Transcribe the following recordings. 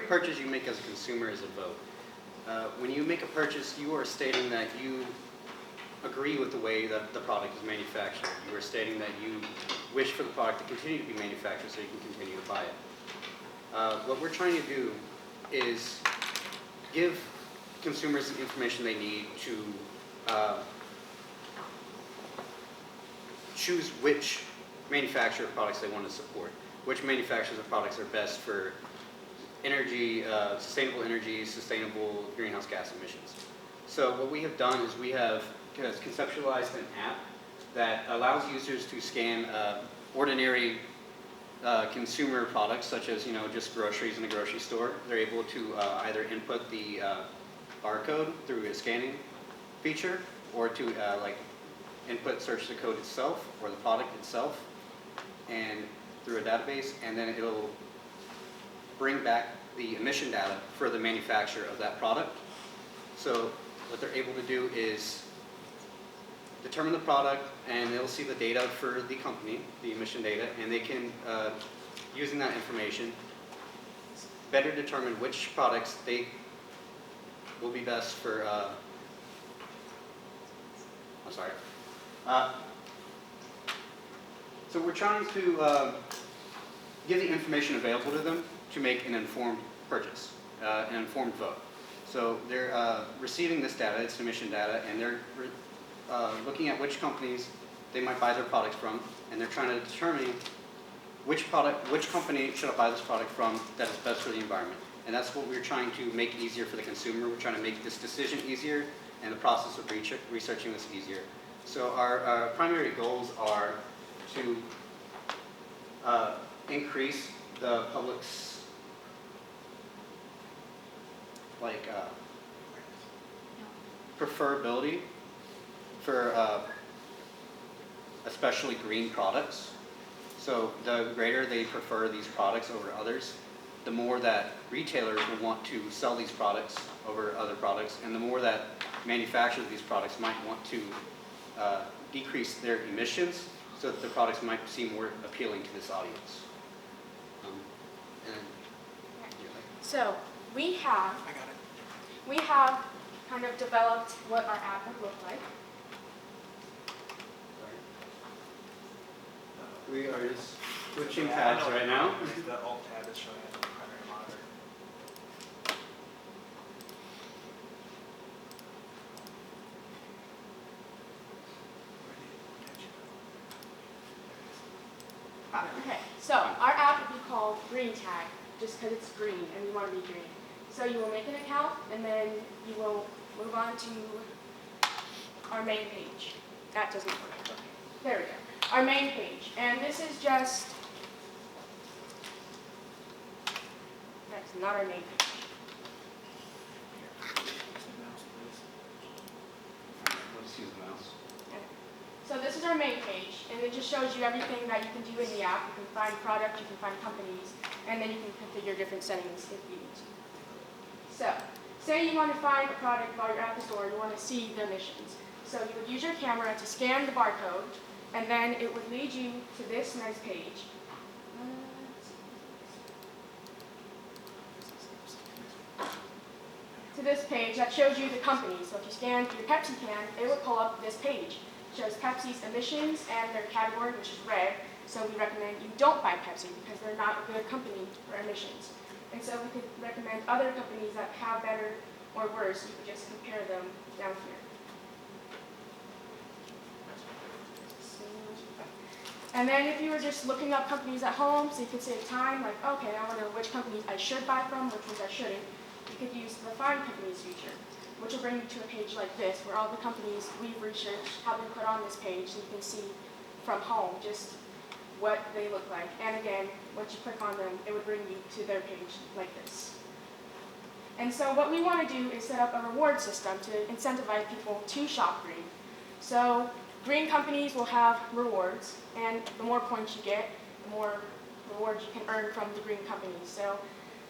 purchase you make as a consumer is a vote. When you make a purchase, you are stating that you agree with the way that the product is manufactured. You are stating that you wish for the product to continue to be manufactured so you can continue to buy it. What we're trying to do is give consumers the information they need to choose which manufacturer of products they want to support, which manufacturers of products are best for energy, sustainable energy, sustainable greenhouse gas emissions. So what we have done is we have conceptualized an app that allows users to scan ordinary consumer products, such as just groceries in a grocery store. They're able to either input the barcode through a scanning feature, or to input search the code itself or the product itself, and through a database, and then it'll bring back the emission data for the manufacturer of that product. So what they're able to do is determine the product, and they'll see the data for the company, the emission data, and they can, using that information, better determine which products they will be best for, so we're trying to give the information available to them to make an informed purchase, an informed vote. So they're receiving this data, it's emission data, and they're looking at which companies they might buy their products from, and they're trying to determine which company should I buy this product from that is best for the environment. And that's what we're trying to make easier for the consumer. We're trying to make this decision easier and the process of researching this easier. So our primary goals are to increase the public's preferability for especially green products. So the greater they prefer these products over others, the more that retailers will want to sell these products over other products, and the more that manufacturers of these products might want to decrease their emissions so that the products might seem more appealing to this audience. So we have kind of developed what our app would look like. We are just switching tabs right now. The Alt tab is showing up on the primary monitor. Okay, so our app would be called Green Tag, just because it's green and we want to be green. So you will make an account, and then you will move on to our main page. That doesn't work. Okay. There we go. Our main page, and this is just, that's not our main page. Let's use the mouse. Okay. So this is our main page, and it just shows you everything that you can do in the app. You can find product, you can find companies, and then you can configure different settings if you need to. So, say you want to find a product while you're at the store, you want to see the emissions. So you would use your camera to scan the barcode, and then it would lead you to this nice page. To this page that shows you the companies. So if you scan your Pepsi can, it would pull up this page. It shows Pepsi's emissions and their category, which is red. So we recommend you don't buy Pepsi because they're not a good company for emissions. And so we could recommend other companies that have better or worse. You could just compare them down here. And then if you were just looking up companies at home, so you could save time, like, okay, I want to know which companies I should buy from, which ones I shouldn't, you could use the Find Companies feature, which will bring you to a page like this, where all the companies we've researched have been put on this page, so you can see from home just what they look like. And again, once you click on them, it would bring you to their page like this. And so what we want to do is set up a reward system to incentivize people to shop green. So green companies will have rewards, and the more points you get, the more rewards you can earn from the green companies. So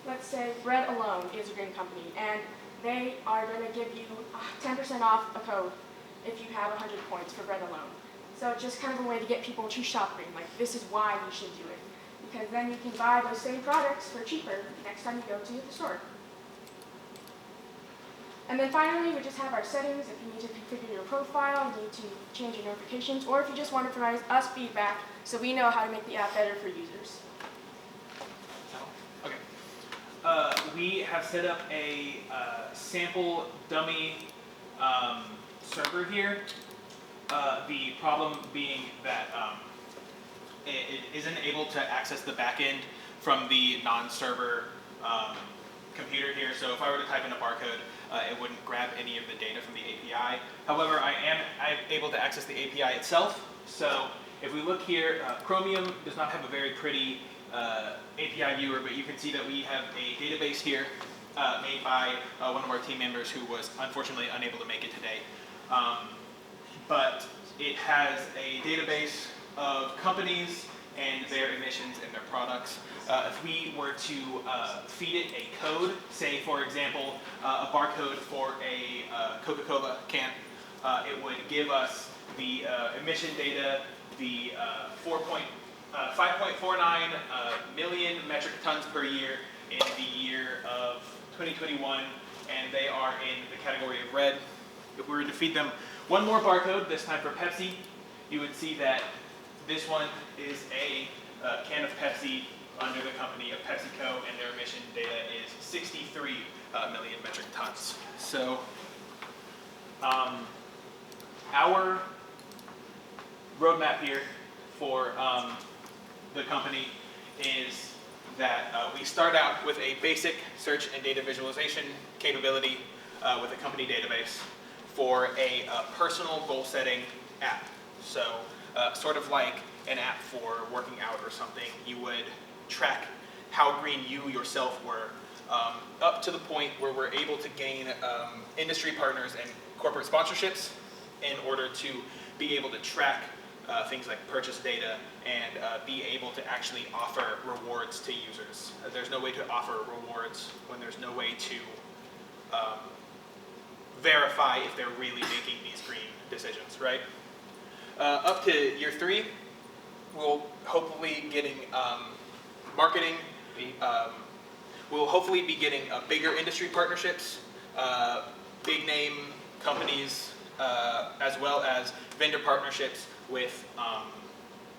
let's say Bread Alone is a green company, and they are going to give you 10% off a code if you have 100 points for Bread Alone. So it's just kind of a way to get people to shop green, like this is why you should do it. because then you can buy those same products for cheaper next time you go to the store. And then finally, we just have our settings if you need to configure your profile, you need to change your notifications, or if you just want to provide us feedback so we know how to make the app better for users. Okay. We have set up a sample dummy server here. The problem being that it isn't able to access the backend from the non-server computer here. So if I were to type in a barcode, it wouldn't grab any of the data from the API. However, I'm able to access the API itself. So if we look here, Chromium does not have a very pretty API viewer, but you can see that we have a database here made by one of our team members who was unfortunately unable to make it today. But it has a database of companies and their emissions and their products. If we were to feed it a code, say for example, a barcode for a Coca-Cola can, it would give us the emission data, the 5.49 million metric tons per year in the year of 2021, and they are in the category of red. If we were to feed them one more barcode, this time for Pepsi, you would see that this one is a can of Pepsi under the company of PepsiCo, and their emission data is 63 million metric tons. So our roadmap here for the company is that we start out with a basic search and data visualization capability with a company database for a personal goal setting app. So sort of like an app for working out or something, you would track how green you yourself were up to the point where we're able to gain industry partners and corporate sponsorships in order to be able to track things like purchase data and be able to actually offer rewards to users. There's no way to offer rewards when there's no way to verify if they're really making these green decisions, right? Up to year 3, we'll hopefully getting marketing. We'll hopefully be getting bigger industry partnerships, big name companies, as well as vendor partnerships with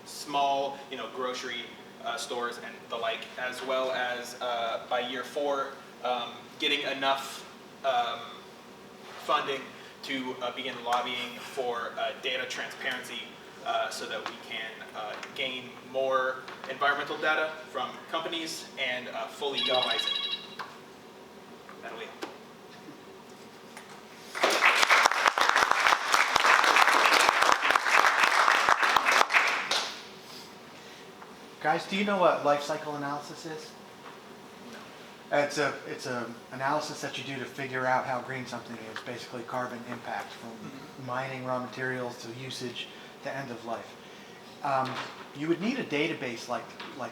small, grocery stores and the like, as well as by year 4, getting enough funding to begin lobbying for data transparency so that we can gain more environmental data from companies and fully utilize it. Madelyn. Guys, do you know what life cycle analysis is? It's a analysis that you do to figure out how green something is, basically carbon impact from mining raw materials to usage to end of life. You would need a database like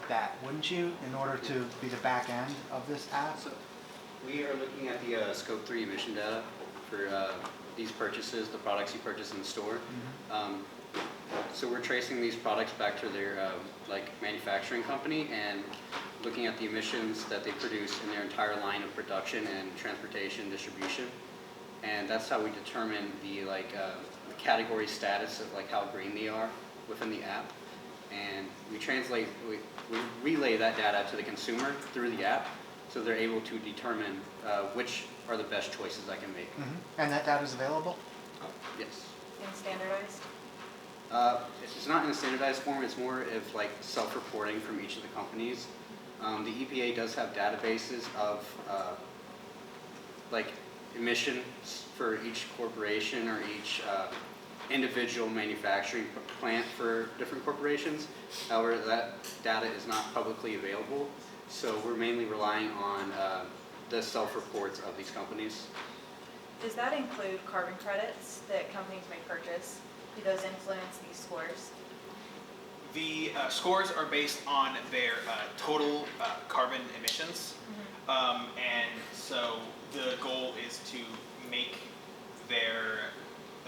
that, wouldn't you, in order to be the back end of this app? So we are looking at the Scope 3 emission data for these purchases, the products you purchase in the store. So we're tracing these products back to their manufacturing company and looking at the emissions that they produce in their entire line of production and transportation distribution. And that's how we determine the category status of how green they are within the app. And we relay that data to the consumer through the app, so they're able to determine which are the best choices I can make. And that data is available? Yes. And standardized? It's not in a standardized form. It's more of self-reporting from each of the companies. The EPA does have databases of emissions for each corporation or each individual manufacturing plant for different corporations. However, that data is not publicly available, so we're mainly relying on the self-reports of these companies. Does that include carbon credits that companies may purchase? Do those influence these scores? The scores are based on their total carbon emissions, and so the goal is to make their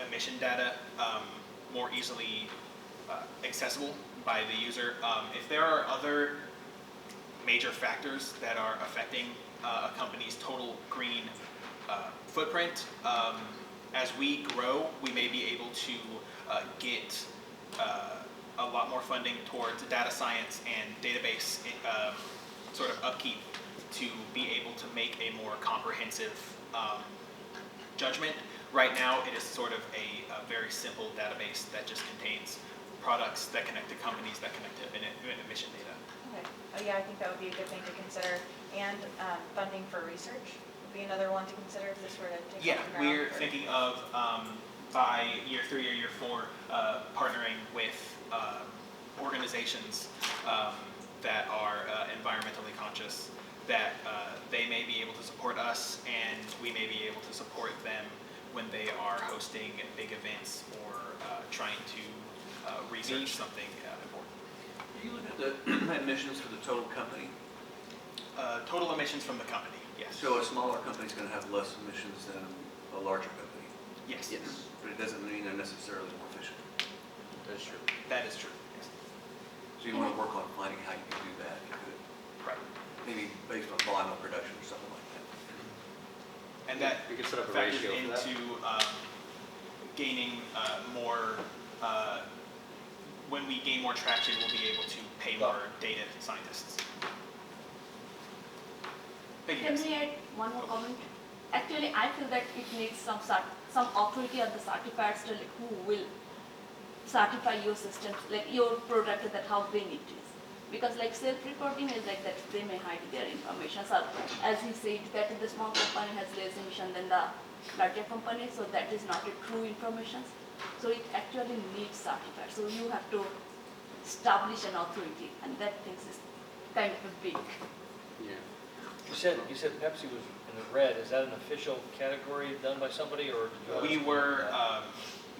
emission data more easily accessible by the user. If there are other major factors that are affecting a company's total green footprint. As we grow, we may be able to get a lot more funding towards data science and database sort of upkeep to be able to make a more comprehensive judgment. Right now, it is sort of a very simple database that just contains products that connect to companies that connect to emission data. Okay. Oh, yeah, I think that would be a good thing to consider. And funding for research would be another one to consider if this were to take Yeah, off the ground. we're thinking of by year 3 or year 4 partnering with organizations that are environmentally conscious, that they may be able to support us and we may be able to support them when they are hosting big events or trying to research something important. Do you look at the emissions for the total company? Total emissions from the company, yes. So a smaller company is going to have less emissions than a larger company, Yes, Yes. but it doesn't mean they're necessarily more efficient. That's true. that is true. Yes. So you want to work on finding how you can do that, if you could. Right. Maybe based on volume of production or something like that. And that We could set up a factors ratio for that. into gaining more, when we gain more traction, we'll be able to pay more data scientists. Thank you, Can guys. we add one more comment? Actually, I feel that it needs some authority on the certifiers to like who will certify your systems, like your product, that how green it is. Because like self-reporting is like that they may hide their information. So as he said that the small company has less emission than the larger company, so that is not a true information. So it actually needs certified. So you have to establish an authority, and that thing is kind of a big. Yeah. You said Pepsi was in the red. Is that an official category done by somebody, or did you?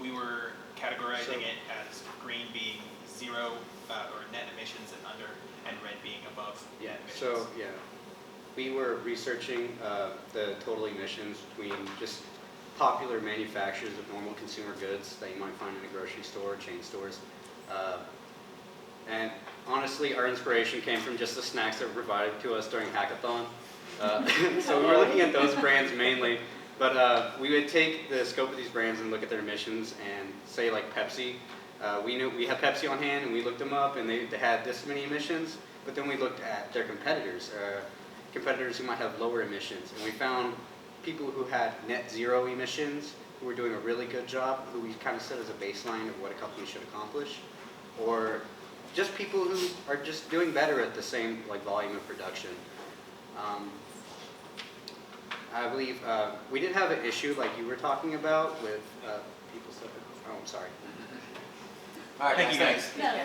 We were categorizing it as green being 0 or net emissions and under, and red being above Yeah, net emissions. so, yeah, we were researching the total emissions between just popular manufacturers of normal consumer goods that you might find in a grocery store, chain stores. And honestly, our inspiration came from just the snacks that were provided to us during hackathon. So we were looking at those brands mainly, but we would take the scope of these brands and look at their emissions and say like Pepsi. We knew we had Pepsi on hand and we looked them up and they had this many emissions, but then we looked at their competitors, competitors who might have lower emissions, and we found people who had net 0 emissions, who were doing a really good job, who we kind of set as a baseline of what a company should accomplish, or just people who are just doing better at the same like volume of production. I believe we did have an issue like you were talking about with people said, oh, I'm sorry. All right, Thank you, guys. Yeah.